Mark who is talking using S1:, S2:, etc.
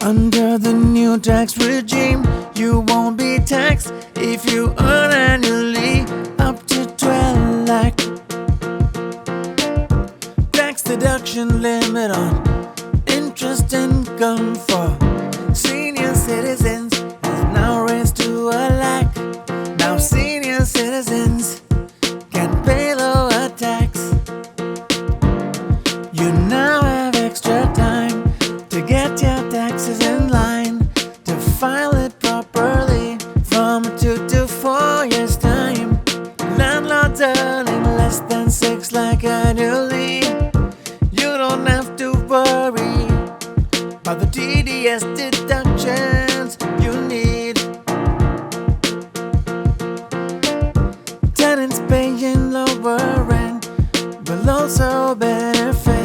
S1: Under the new tax regime, you won't be taxed if you earn annually up to 12 lakh. Tax deduction limit on interest income for senior citizens is now raised to a lakh. Now senior citizens can pay lower tax. You now have extra time to get your taxes in line, to file it properly from 2 to 4 years time. Landlords earning less than 6 lakh annually, you don't have to worry about the DBS deductions you need. Tenants paying lower rent will also benefit